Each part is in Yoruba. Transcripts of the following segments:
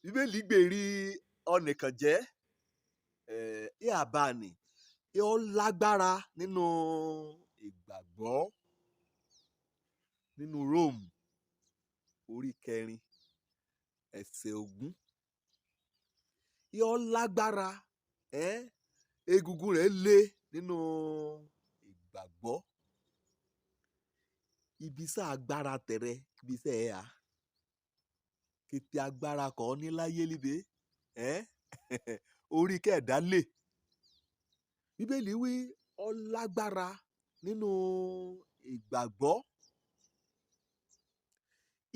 bíbélì gbèrí ọnìkan jẹ́ àbáni ó lágbára nínú ìgbàgbọ́ nínú Róòmù orí 4 ẹsẹ̀ 20. Ó lágbára egungun rẹ̀ le nínú ìgbàgbọ́ ibisa agbára tẹ̀rẹ̀ ibisa ẹ̀ kété agbára kan ní láyé líbe orí kẹ̀dá lè bíbélì wí ó lágbára nínú ìgbàgbọ́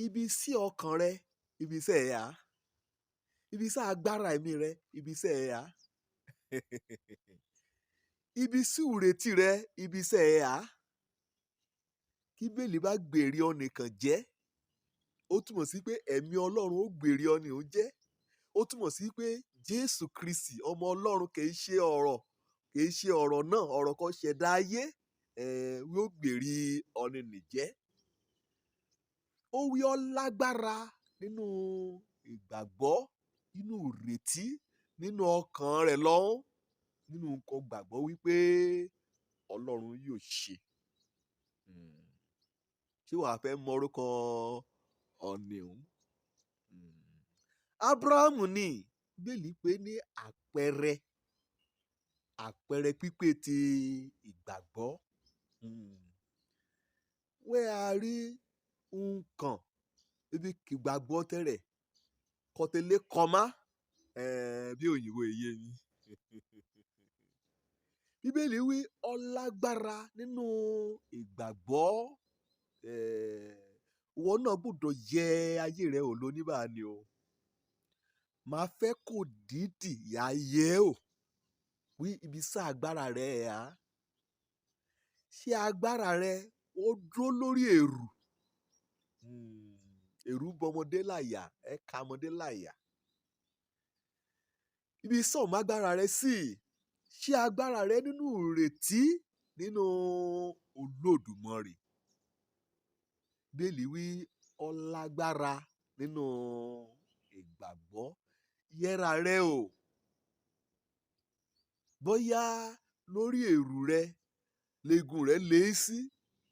ibi sí ọkàn rẹ ibi iṣẹ́ ẹ̀ ibi iṣẹ́ agbára ẹ̀mí rẹ ibi iṣẹ́ ẹ̀ ibi sí ìrètí rẹ ibi iṣẹ́ ẹ̀ kí bẹ́ẹ̀lì bá gbèrè ọ nìkan jẹ́ ó túmọ̀ sí pé ẹ̀mí Ọlọ́run ó gbèrè ọ ní ó jẹ́ ó túmọ̀ sí pé Jésù Kristi ọmọ Ọlọ́run kì í ṣe ọ̀rọ̀ náà ọ̀rọ̀ kan ṣẹ̀dá ayé yóò gbèrè ọ ní nìjẹ́ ó wí ọ lágbára nínú ìgbàgbọ́ nínú ìrètí nínú ọkàn rẹ̀ lọ́hùn nínú nǹkan gbàgbọ́ wípé Ọlọ́run yóò ṣe. Ṣé wàá fẹ́ mọ orúkọ ọ̀nì ọ̀hún? Ábúráhámù ni bẹ́ẹ̀lì pé ní àpẹẹrẹ pípé ti ìgbàgbọ́. Wẹ́ a rí nǹkan ibi ìgbàgbọ́ tẹ̀rẹ̀ kọ́tẹ́lẹ́ kọ́má bí òyìnbó èyí mi. Bíbélì wí ó lágbára nínú ìgbàgbọ́ ìwọ náà gbọ́dọ̀ yẹ ayé rẹ wò lóníbà ni o máa fẹ́ kó dídì yà yẹ o wí ibi sá agbára rẹ ṣé agbára rẹ ó dúró lórí èrú bọmọdé láyà ẹ̀ka ọmọdé láyà ibi sàn má agbára rẹ sí ṣé agbára rẹ nínú ìrètí nínú Olódùmarè bẹ́ẹ̀lì wí ó lágbára nínú ìgbàgbọ́ yẹra rẹ o bóyá lórí èrú rẹ legun rẹ lé sí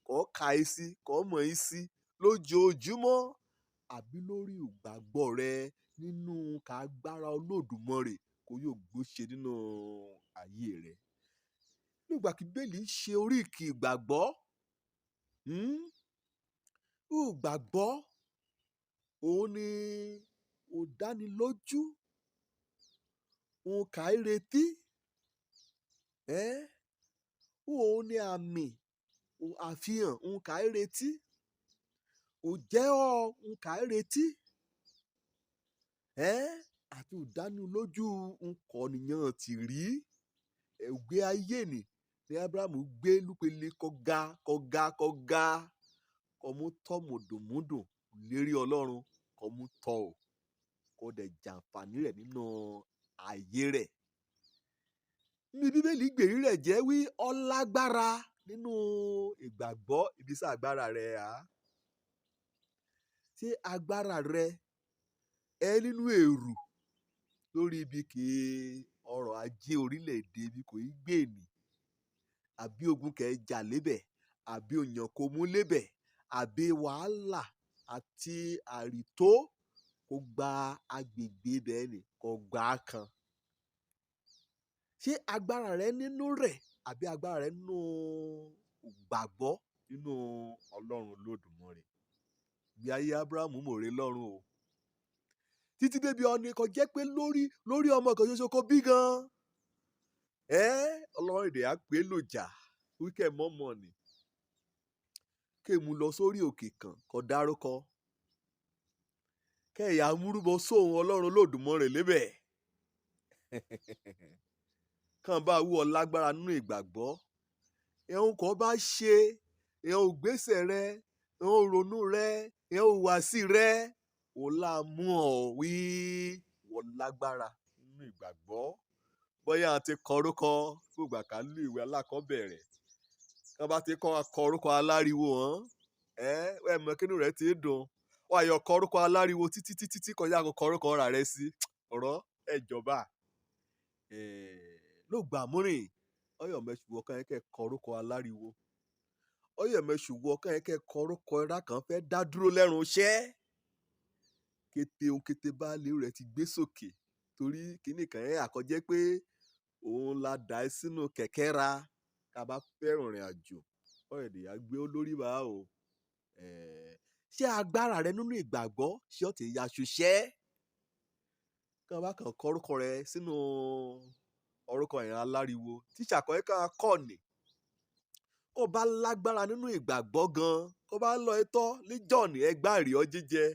kọ́ ka í sí kọ́ mọ̀ í sí lójoojúmọ́ àbí lórí ìgbàgbọ́ rẹ nínú kàgbára Olódùmarè kó yóò gbóṣe nínú ayé rẹ nígbà kí bẹ́ẹ̀lì ṣe oríkì ìgbàgbọ́ ìgbàgbọ́ òun ni òdánilójú òun kà í retí òun ni àmì àfihàn òun kà í retí òjẹ́ òun kà í retí àti òdánilójú nkọ̀nìyàn ti rí ẹ̀gbé ayé ni Ábúráhámù gbé lúpele kọ́gá kọ́mú tọ́ mùdùmúdù lérí Ọlọ́run kọ́mú tọ́ ò kó dẹ̀ jàǹfààní rẹ̀ nínú ayé rẹ̀. Ní Bíbélì gbèrí rẹ̀ jẹ́ wí ó lágbára nínú ìgbàgbọ́ ìbísà agbára rẹ̀ ṣé agbára rẹ̀ nínú èrú lórí ibi kì í ọrọ̀ ajé orílẹ̀-èdè ibi kò í gbé ni àbí ogun kẹ̀ jà lébẹ̀ àbí òyàn kò mú lébẹ̀ àbí wàhálà àti àrìtó kò gba agbègbè bẹ́ẹ̀ ni kò gbà á kan. Ṣé agbára rẹ nínú rẹ̀ àbí agbára rẹ nínú ìgbàgbọ́ nínú Ọlọ́run Olódùmarè? Bí ayé Ábúráhámù mòrè lọ́rùn o. Títí débi ọ̀nì kan jẹ́ pé lórí ọmọ kan ṣoṣo kó bí gan. Ọlọ́run èdè á pé lòjà wíkẹ́ mọ́mọ́ ni. Kéèmù lọ sórí òkè kan kó dárúkọ. Kẹ́ẹ̀yà múrúbọ sóhun Ọlọ́run Olódùmarè lébẹ̀. Kàn bá wú ọ lágbára nínú ìgbàgbọ́. Ẹ̀hún kan bá ṣe ẹ̀hún gbèsè rẹ ẹ̀hún ronú rẹ ẹ̀hún wàásì rẹ ò láàmú ọ wí wọ́n lágbára nínú ìgbàgbọ́. Bóyá àti kọ orúkọ gbogbo àkálù ìwé alákọ̀ọ́bẹ̀rẹ̀ kàn bá ti kọ orúkọ aláriwo hàn mọ kínú rẹ ti dùn wà yọ kọ orúkọ aláriwo títí kọjá kọ orúkọ ọ̀rà rẹ sí ọ̀rọ̀ ẹ̀jọba ló gbà múrìn ọyọ̀mẹṣù ọkàn yẹn kẹ́ kọ orúkọ aláriwo ọyọ̀mẹṣù ọkàn yẹn kẹ́ kọ orúkọ ẹ̀rá kan fẹ́ dá dúró lẹ́rùn iṣẹ́ kété ohun kété baálé rẹ̀ ti gbé sókè torí kíní kan yẹn àkọjẹ́ pé òun la dà á sínú kẹ̀kẹ́ ra ká bá fẹ́ràn ìrìn àjò ọ̀rẹ́dẹ̀ gbé olórí bá o ṣé agbára rẹ nínú ìgbàgbọ́ ṣé ó ti ya ṣuṣẹ́ kí wọ́n bá kàn kọ orúkọ rẹ sínú orúkọ ìran aláriwo tíṣà kan yẹn kàn kọ́ ni kó bá lágbára nínú ìgbàgbọ́ gan kó bá lọ ẹtọ́ ní john ẹgbàárí ọ jíjẹ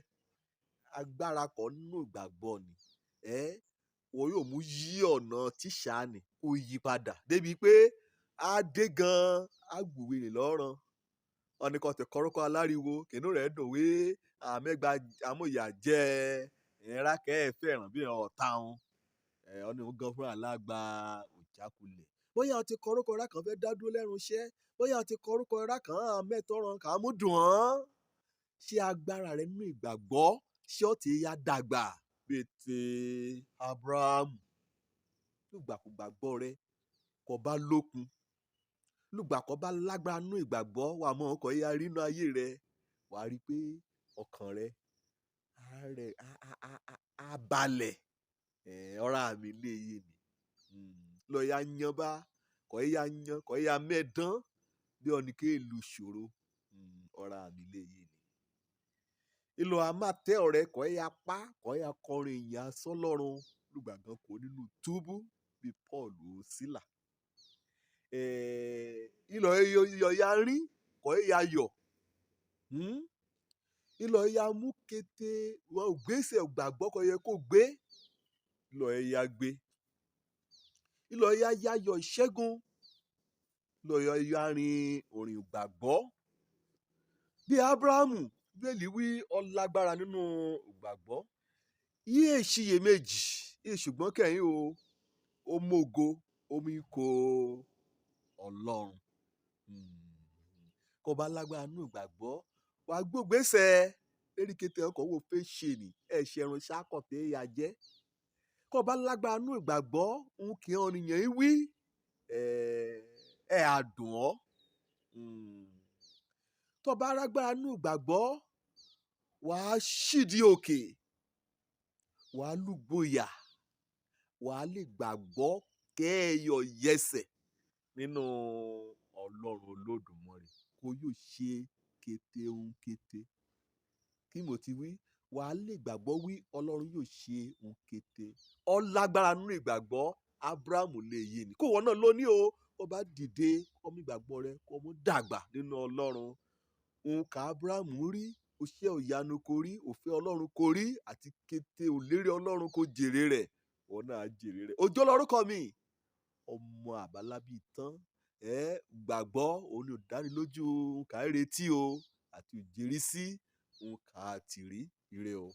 agbára kan nínú ìgbàgbọ́ ni wọ́n yóò mú yí ọ̀nà tíṣà ni kó yí padà débi pé á dé gan á gbùwé rè lọ́rùn ọ̀nì kan ti kọ orúkọ aláriwo kìnnú rẹ̀ dùn wé àmẹ́gba amóyà jẹ́ ẹ̀rákẹ́ ẹ̀ fẹ́ràn bí ọ̀tá wọn ọ̀nì òun gan fúnra lágbá òjákulẹ̀ bóyá o ti kọ orúkọ ẹ̀rá kan fẹ́ dá dúró lẹ́rùn iṣẹ́ bóyá o ti kọ orúkọ ẹ̀rá kan mẹ́tọ́ràn kà á mú dùn án ṣé agbára rẹ nínú ìgbàgbọ́ ṣé ó ti yá dàgbà bíi ti Abrahamu lùgbàkúgbàgbọ́ rẹ kò bá lókun lùgbàkọ́ bá lágbára nínú ìgbàgbọ́ wà mọ́ ọkọ̀ yíya rínú ayé rẹ wà á rí i pé ọkàn rẹ á balẹ̀ ọ̀rá mi lè yé ni lọ́ọ̀yà yan bá kọ̀ yíya yan kọ̀ yíya mẹ́ẹ̀dán bí ọ̀nìkẹ́ ìlú ṣòro ọ̀rá mi lè yé ni ìlò àmàtẹ́ ọ̀rẹ́ kọ̀ yíya pa kọ̀ yíya kọrin ìyá sọ́lọ́run lùgbàgán kò nínú túbú bí Paul ó sílà ìlọ iyọ̀ ya rí kọ̀ ya yọ̀ ìlọ ya mú kété wọn ò gbèsè gbàgbọ́ kọ̀ yẹ kó gbé ìlọ ya gbé ìlọ ya yayọ̀ ìṣẹ́gun ìlọ ya rin òrìn gbàgbọ́ bí Abrahamu bẹ́ẹ̀lì wí ọlágbára nínú ìgbàgbọ́ yí èṣiyèméjì ṣùgbọ́n kẹ́yìn o mógo omi kò Ọlọ́run kó bá lágbára nínú ìgbàgbọ́ wàá gbógbèsè erékété ọkọ̀ wo fẹ́ ṣe ni ẹ̀ṣẹ̀ ẹ̀rùn ṣàkọ̀tẹ́ ya jẹ́ kó bá lágbára nínú ìgbàgbọ́ ń kí ọ̀nìyàn yín wí àdùn ọ́ tó bá lágbára nínú ìgbàgbọ́ wàá ṣídìí òkè wàá lùgbòyà wàá lè gbàgbọ́ kẹ́ẹ̀yọ̀ yẹsẹ̀ nínú Ọlọ́run Olódùmarè kó yóò ṣe kété ohun kété kí mo ti wí wàá lè gbàgbọ́ wí Ọlọ́run yóò ṣe ohun kété ọlágbára nínú ìgbàgbọ́ Ábúráhámù lè yé ni kó wọn náà lónìí o ó bá dìde ọmọ ìgbàgbọ́ rẹ kó mú dàgbà nínú Ọlọ́run òun kà Ábúráhámù rí òṣìṣẹ́ òyanu kò rí òfin Ọlọ́run kò rí àti kété òlérí Ọlọ́run kò jèrè rẹ̀ wọn náà jèrè rẹ̀ òjò lórúkọ mi ọmọ àbálábí tán gbàgbọ́ òun ni ò dánilójú nǹkan retí o àti òjèrísí nǹkan àtìrí ire o.